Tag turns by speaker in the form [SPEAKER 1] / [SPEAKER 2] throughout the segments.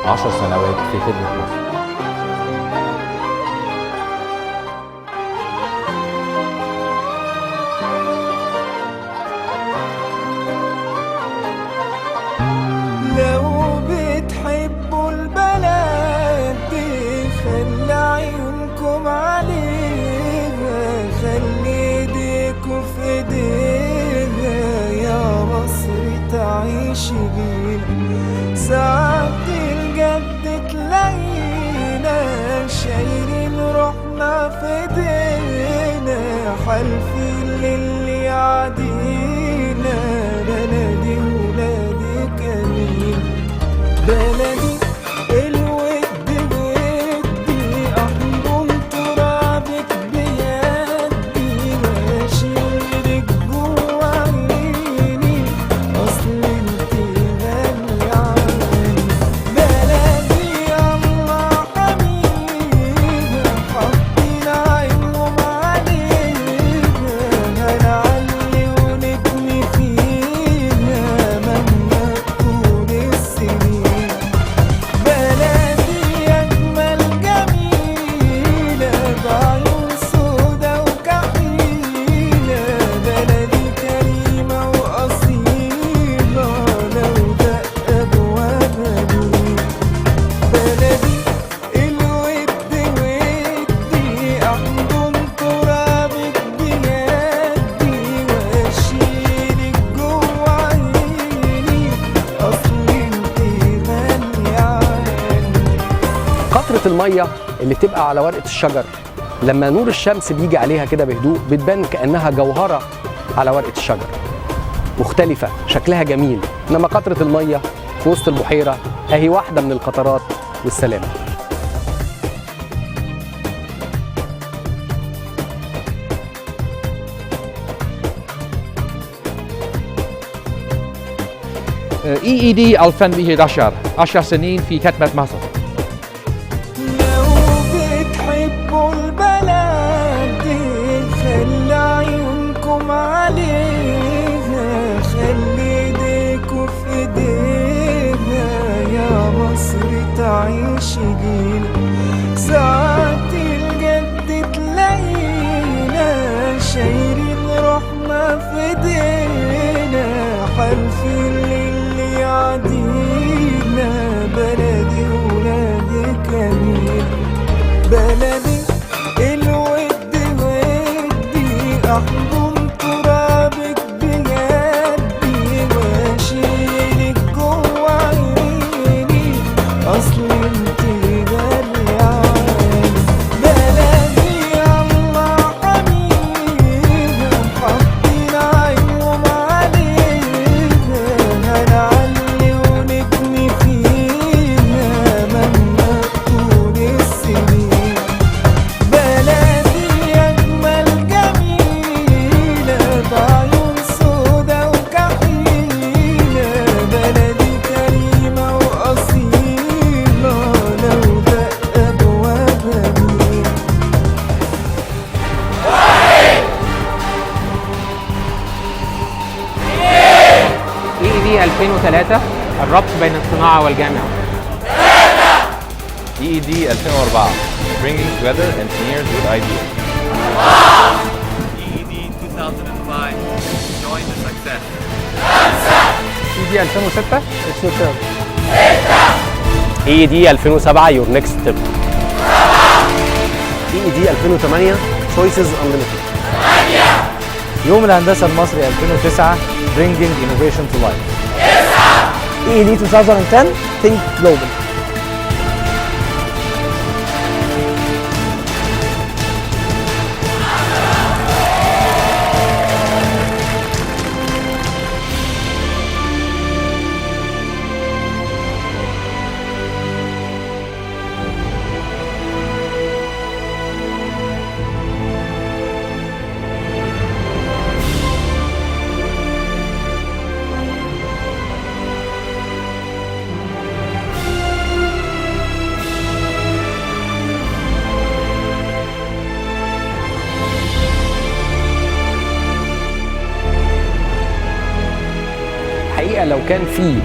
[SPEAKER 1] 10 سنوات في خدمة مصر.
[SPEAKER 2] لو بتحبوا البلد دي خلي عيونكم عليها، خلي ايديكوا في ايديها، يا مصر تعيشي بينا. ساعات الجد تلاقينا شايلين روحنا في ايدينا، حالفين للي يعدينا. بلدي ولادي كريم، بلدي الود ودي، احضن ترابك بيدي، واشيلك جوا عيني، اصل انت غالية علي. بلدي الله حميها، حاطين عينهم عليها، هنعلي ونبني فيها مهما تكون السنين. بلدي أجمل جميلة بعيون سودا وكحيلة، بلدي كريمة وأصيلة لو دق أبوابها مين. بلدي الود ودي، أحضن ترابك بيدي، وأشيلك جوا عيني، أصل انت غالية علي.
[SPEAKER 3] قطرة المية اللي بتبقى على ورقة الشجر لما نور الشمس بيجي عليها كده بهدوء بتبان كأنها جوهرة على ورقة الشجر، مختلفة شكلها جميل. إنما قطرة المية في وسط البحيرة أهي واحدة من القطرات والسلامة.
[SPEAKER 4] EED 2011 سنين في خدمة مصر.
[SPEAKER 2] لو بتحبوا البلد دي خلي عيونكم عليها، خلي ايديكوا في ايديها، يا مصر تعيشي بينا. ساعات الجد تلاقينا شايلين روحنا في ايدينا، حالفين للي يعدينا. بلدي ولادي كريم، بلدي الود ودي، احضن ترابك بيدي، واشيلك جوا عيني، اصل انت غالية علي. بلدي الله حميها، حاطين عينهم عليها، هنعلي ونبني فيها مهما تكون السنين. بلدي أجمل جميلة بعيون سودا وكحيلة، بلدي كريمة وأصيلة لو دق أبوابها مين.
[SPEAKER 5] EED 2003 الربط بين الصناعة والجامعة.
[SPEAKER 1] EED 2004 Bringing Together Engineers with Ideas.
[SPEAKER 6] EED 2005 Join the Success.
[SPEAKER 5] EED 2006 It's your turn.
[SPEAKER 3] EED 2007 Your Next Step. EED 2008 Choices Unlimited.
[SPEAKER 7] يوم الهندسة المصري 2009 Bringing Innovation to Life. EED 2010 Think Global.
[SPEAKER 3] الحقيقة لو كان في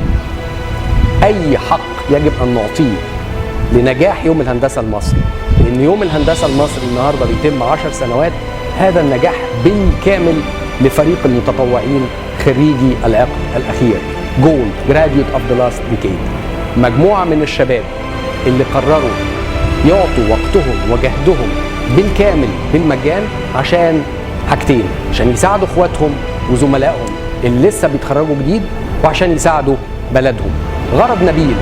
[SPEAKER 3] أي حق يجب أن نعطيه لنجاح يوم الهندسة المصري، لأن يوم الهندسة المصري النهاردة بيتم 10 سنوات. هذا النجاح بالكامل لفريق المتطوعين خريجي العقد الأخير جولد Graduate of the Last Decade. مجموعة من الشباب اللي قرروا يعطوا وقتهم وجهدهم بالكامل بالمجان عشان حاجتين: عشان يساعدوا اخواتهم وزملائهم اللي لسه بيتخرجوا جديد، وعشان يساعدوا بلدهم. غرض نبيل.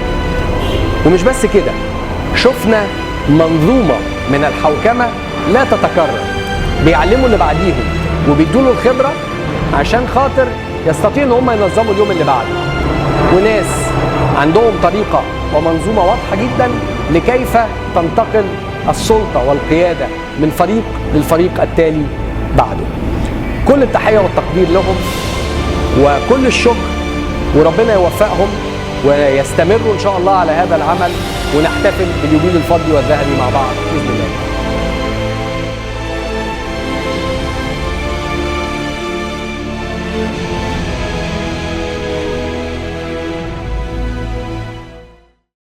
[SPEAKER 3] ومش بس كده، شفنا منظومة من الحوكمة لا تتكرر، بيعلموا اللي بعديهم وبيدوله الخبرة عشان خاطر يستطيعوا ان هم ينظموا اليوم اللي بعده. وناس عندهم طريقة ومنظومة واضحة جدا لكيف تنتقل السلطة والقيادة من فريق للفريق التالي بعده. كل التحية والتقدير لهم وكل الشكر، وربنا يوفقهم ويستمروا إن شاء الله على هذا العمل، ونحتفل باليوبيل الفضي والذهبي مع بعض بإذن الله.